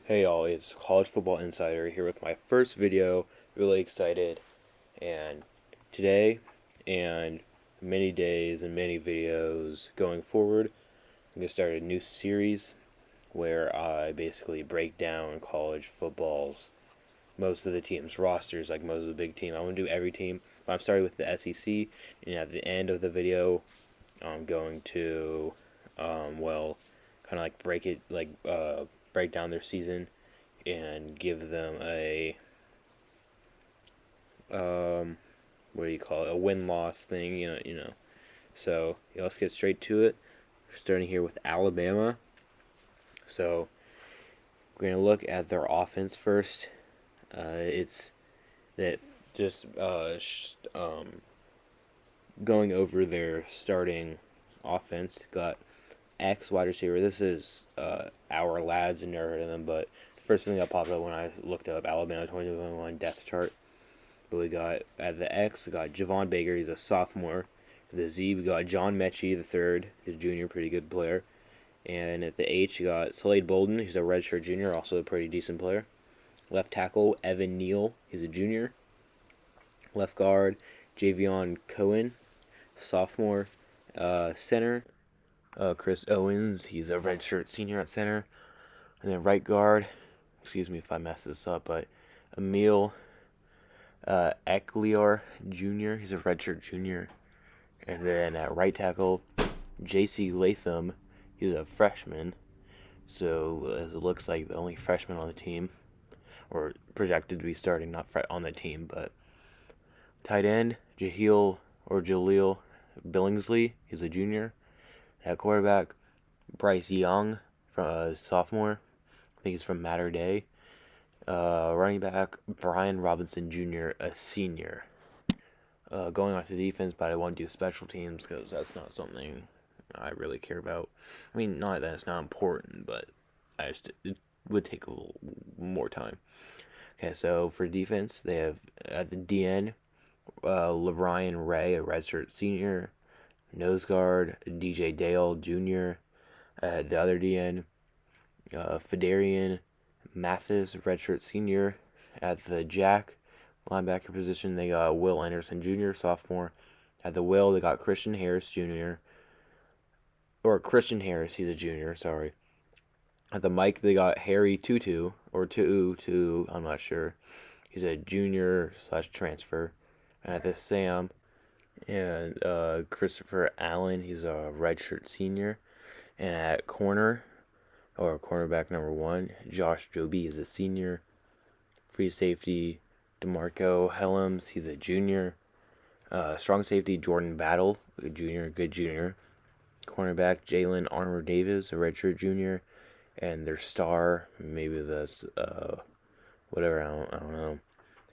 Hey y'all, it's College Football Insider here with my first video. Really excited. And today and many days and many videos going forward, I'm going to start a new series where I basically break down college football's most of the teams' rosters, like most of the big team. I want to do every team, but I'm starting with the SEC. And at the end of the video, I'm going to, kind of like break down their season and give them a what do you call it, a win loss thing, you know. So yeah, let's get straight to it. We're starting here with Alabama. So we're gonna look at their offense first. It's that just going over their starting offense. Got X wide receiver. This is our lads, and never heard of them, but the first thing that popped up when I looked up Alabama 2021 depth chart. But we got at the X, we got Javon Baker. He's a sophomore. At the Z, we got John Mechie the third. He's a junior, pretty good player. And at the H, you got Slade Bolden. He's a redshirt junior, also a pretty decent player. Left tackle, Evan Neal. He's a junior. Left guard, Javion Cohen, sophomore. Center, Chris Owens. He's a redshirt senior at center. And then right guard, excuse me if I mess this up, but Emil Ecklior Jr. He's a redshirt junior. And then at right tackle, J.C. Latham. He's a freshman. So as it looks like the only freshman on the team, or projected to be starting, not on the team, but tight end, Jaleel Billingsley. He's a junior. At quarterback, Bryce Young, from sophomore. I think he's from Mater Dei. Running back, Brian Robinson Jr., a senior. Going on to defense, but I want to do special teams because that's not something I really care about. I mean, not that it's not important, but it would take a little more time. Okay, so for defense, they have at the DN, LeBron Ray, a redshirt senior. Nose guard, DJ Dale Jr. At the other DN, Fedarian Mathis, redshirt senior. At the Jack linebacker position, they got Will Anderson Jr., sophomore. At the Will, they got Christian Harris Jr. Or Christian Harris, he's a junior, sorry. At the Mike, they got Harry Tutu, or Tutu, I'm not sure. He's a junior / transfer. And at the Sam, and Christopher Allen, he's a redshirt senior. And at corner, or cornerback number 1, Josh Joby is a senior. Free safety, DeMarco Helms, he's a junior. Strong safety, Jordan Battle, a junior, good junior. Cornerback, Jalen Armour Davis, a redshirt junior. And their star, maybe that's, whatever, I don't know,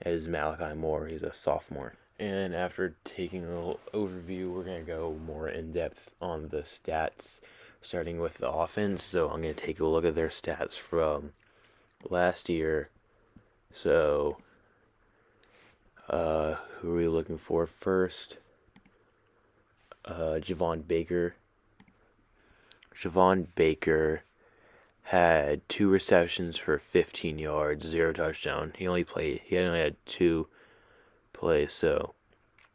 is Malachi Moore. He's a sophomore. And after taking a little overview, we're going to go more in depth on the stats, starting with the offense. So I'm going to take a look at their stats from last year. So, who are we looking for first? Javon Baker. Javon Baker had 2 receptions for 15 yards, 0 touchdown. He only had 2 plays, so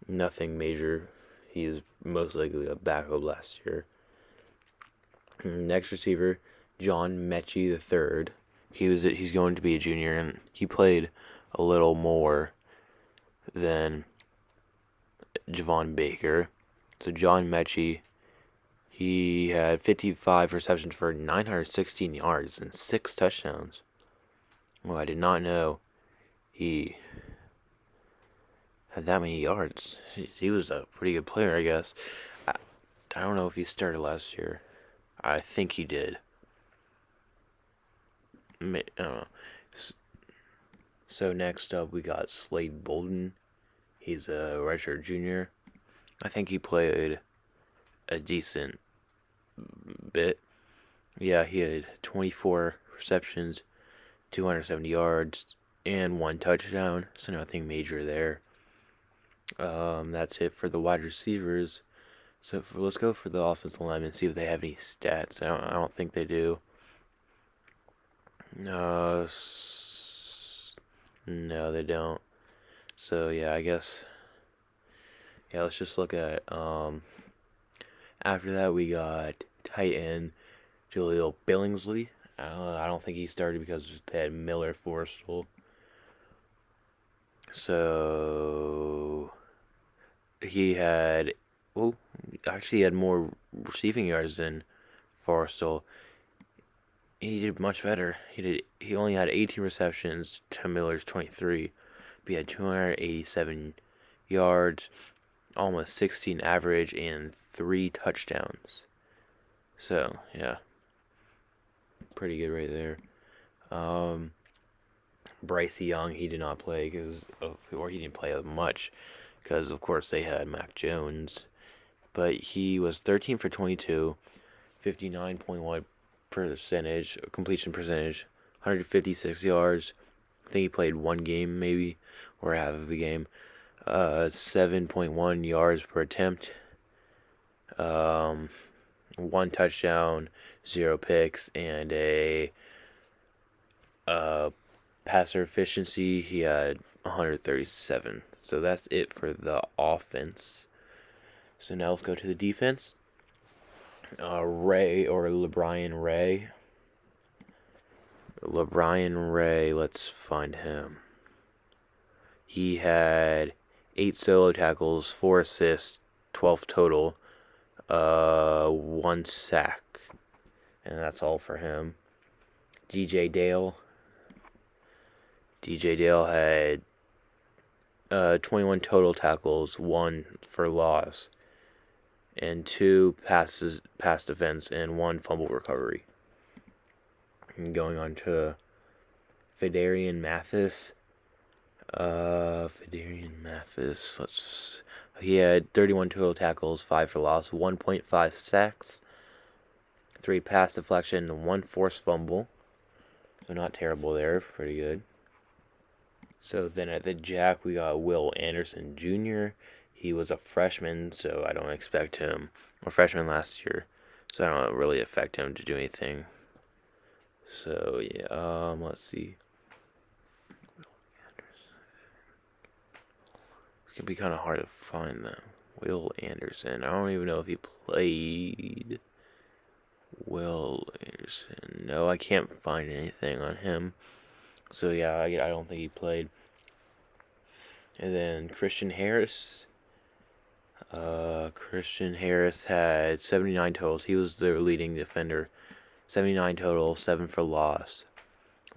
nothing major. He was most likely a backup last year. Next receiver, John Mechie the third. He's going to be a junior, and he played a little more than Javon Baker. So John Mechie, he had 55 receptions for 916 yards and 6 touchdowns. Well, I did not know he had that many yards. He was a pretty good player, I guess. I don't know if he started last year. I think he did. I don't know. So next up, we got Slade Bolden. He's a redshirt junior. I think he played a decent bit. Yeah, he had 24 receptions, 270 yards, and 1 touchdown. So nothing major there. That's it for the wide receivers. So let's go for the offensive line and see if they have any stats. I don't think they do. No, they don't. So yeah, I guess yeah. Let's just look at After that, we got tight end Jaleel Billingsley. I don't think he started because they had Miller Forrestal. So he had, well, actually, he had more receiving yards than Forrestal. He did much better. He only had 18 receptions to Miller's 23. But he had 287 yards, almost 16 average, and 3 touchdowns. So yeah, pretty good right there. Bryce Young, he did not play or he didn't play much because of course they had Mac Jones, but he was 13 for 22, 59.1 percentage completion percentage, 156 yards. I think he played one game maybe or half of a game. 7.1 yards per attempt. One touchdown, 0 picks, and a passer efficiency, he had 137. So that's it for the offense. So now let's go to the defense. Ray or LeBrian Ray. LeBrian Ray, let's find him. He had 8 solo tackles, 4 assists, 12 total, 1 sack. And that's all for him. DJ Dale. DJ Dale had 21 total tackles, 1 for loss, and 2 pass defense, and 1 fumble recovery. And going on to Phidarian Mathis. He had 31 total tackles, 5 for loss, 1.5 sacks, 3 pass deflection, and 1 forced fumble. So not terrible there, pretty good. So then at the jack, we got Will Anderson Jr. He was a freshman, so I don't expect him, or freshman last year, so I don't really expect him to do anything. So yeah, let's see. It's gonna be kind of hard to find them. Will Anderson. I don't even know if he played. Will Anderson. No, I can't find anything on him. So yeah, I don't think he played. And then Christian Harris. Christian Harris had 79 totals. He was their leading defender. 79 total, 7 for loss.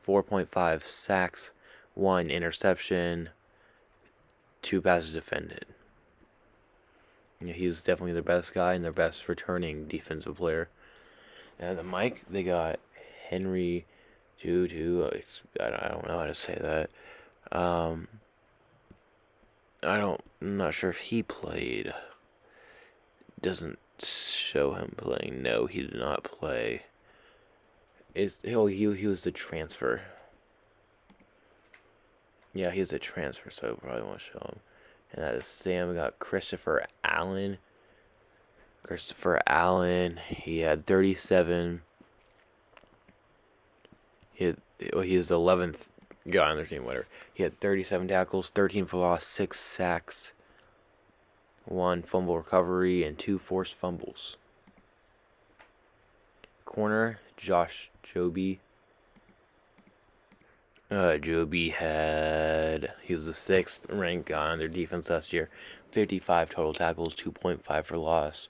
4.5 sacks, 1 interception, 2 passes defended. Yeah, he was definitely their best guy and their best returning defensive player. And the mic, they got Henry Juju. I don't know how to say that. I'm not sure if he played. Doesn't show him playing. No, he did not play. He was the transfer. Yeah, he was a transfer, so probably won't show him. And that is Sam. We got Christopher Allen. He had 37. He was the 11th guy on their team, whatever. He had 37 tackles, 13 for loss, 6 sacks, 1 fumble recovery, and 2 forced fumbles. Corner, Josh Joby. Joby he was the 6th ranked guy on their defense last year. 55 total tackles, 2.5 for loss,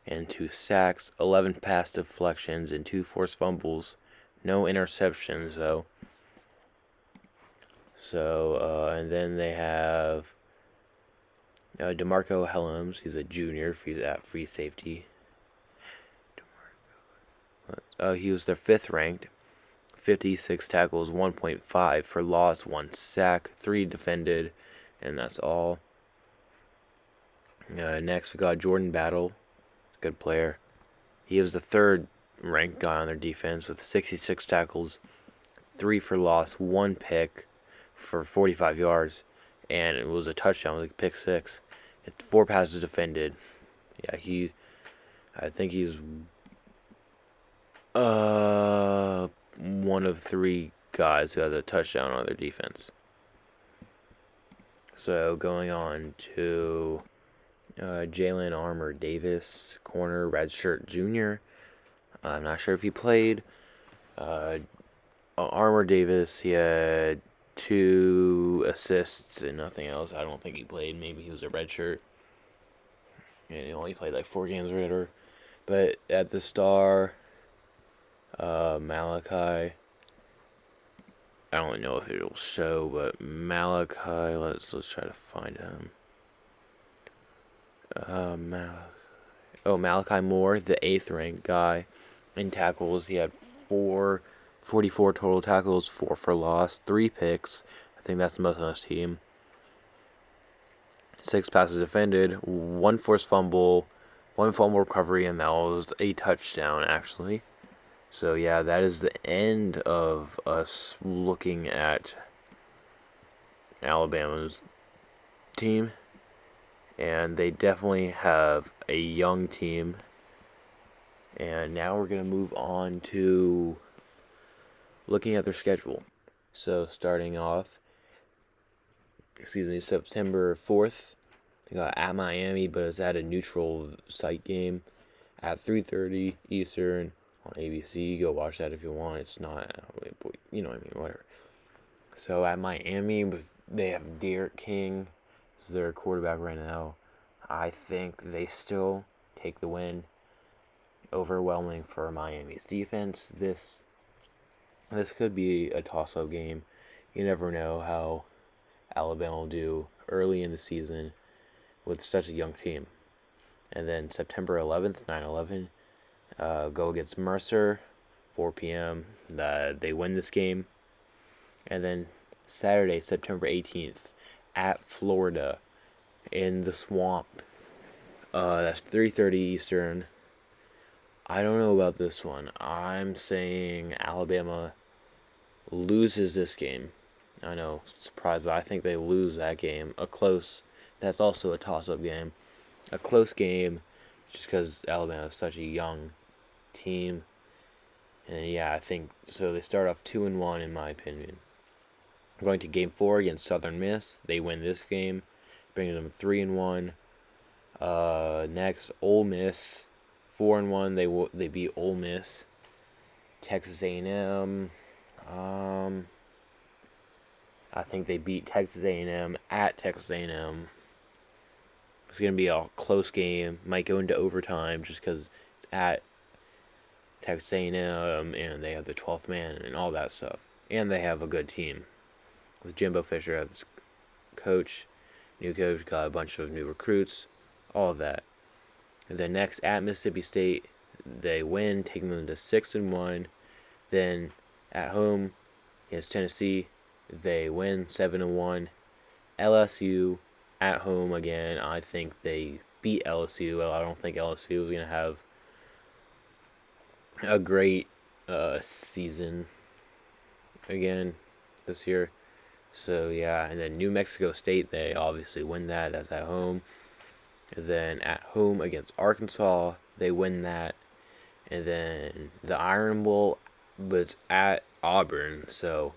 and 2 sacks, 11 pass deflections, and 2 forced fumbles. No interceptions, though. So, and then they have DeMarco Helms. He's a junior. He's at free safety. He was their 5th ranked. 56 tackles, 1.5 for loss, 1 sack, 3 defended, and that's all. Next, we got Jordan Battle. Good player. He was the 3rd ranked guy on their defense with 66 tackles, 3 for loss, 1 pick for 45 yards, and it was a touchdown with a pick 6. 4 passes defended. Yeah, I think he's one of 3 guys who has a touchdown on their defense. So going on to Jalen Armour Davis, corner, redshirt junior. I'm not sure if he played. Armour Davis, he had 2 assists and nothing else. I don't think he played. Maybe he was a redshirt. And he only played like 4 games or whatever. But at the star, Malachi. I don't know if it'll show, but Malachi. Let's try to find him. Malachi Moore, the 8th ranked guy in tackles. He had 44 total tackles, 4 for loss, 3 picks. I think that's the most on his team. 6 passes defended, 1 forced fumble, 1 fumble recovery, and that was a touchdown, actually. So, yeah, that is the end of us looking at Alabama's team. And they definitely have a young team. And now we're going to move on to looking at their schedule. So, starting off, September 4th, they got at Miami, but it's at a neutral site game at 3:30 Eastern on ABC. Go watch that if you want. It's not, you know what I mean, whatever. So at Miami, they have Derek King as their quarterback right now. I think they still take the win. Overwhelming for Miami's defense. This could be a toss-up game. You never know how Alabama will do early in the season with such a young team. And then September 11th, 9/11, go against Mercer, 4 p.m. They win this game. And then Saturday, September 18th, at Florida in the Swamp. That's 3:30 Eastern. I don't know about this one. I'm saying Alabama loses this game. I know, surprised, but I think they lose that game. That's also a toss-up game. A close game, just because Alabama is such a young team. And yeah, I think so. They start off 2-1 in my opinion. Going to game 4 against Southern Miss. They win this game, bringing them 3-1. Next, Ole Miss, 4-1. They beat Ole Miss. Texas A&M. I think they beat Texas A&M at Texas A&M. It's going to be a close game. Might go into overtime just because it's at Texas A&M and they have the 12th man and all that stuff. And they have a good team with Jimbo Fisher as coach. New coach, got a bunch of new recruits, all of that. And then next at Mississippi State, they win, taking them to 6-1. Then at home against Tennessee, they win 7-1. LSU at home again. I think they beat LSU. Well, I don't think LSU is going to have a great season again this year. So yeah, and then New Mexico State, they obviously win that. That's at home. And then at home against Arkansas, they win that. And then the Iron Bowl, but it's at Auburn, so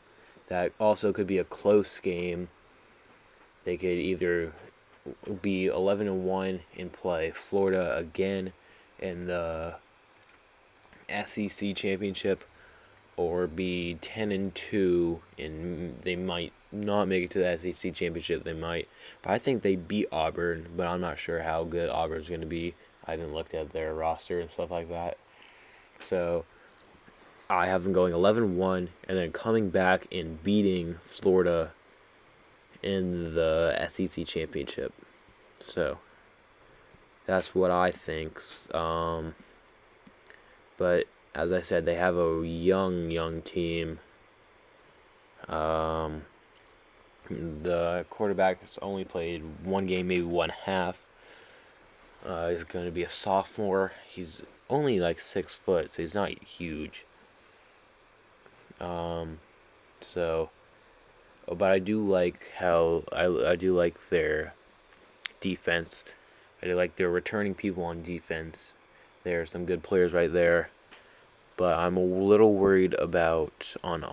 that also could be a close game. They could either be 11-1 and play Florida again in the SEC championship, or be 10-2 and they might not make it to the SEC championship. They might, but I think they beat Auburn. But I'm not sure how good Auburn's going to be. I haven't looked at their roster and stuff like that. So I have them going 11-1 and then coming back and beating Florida in the SEC championship. So that's what I think. But as I said, they have a young team. The quarterback has only played one game, maybe one half. He's going to be a sophomore. He's only like 6 foot, so he's not huge. But I do like how I do like their defense. I do like their returning people on defense. There are some good players right there. but I'm a little worried about on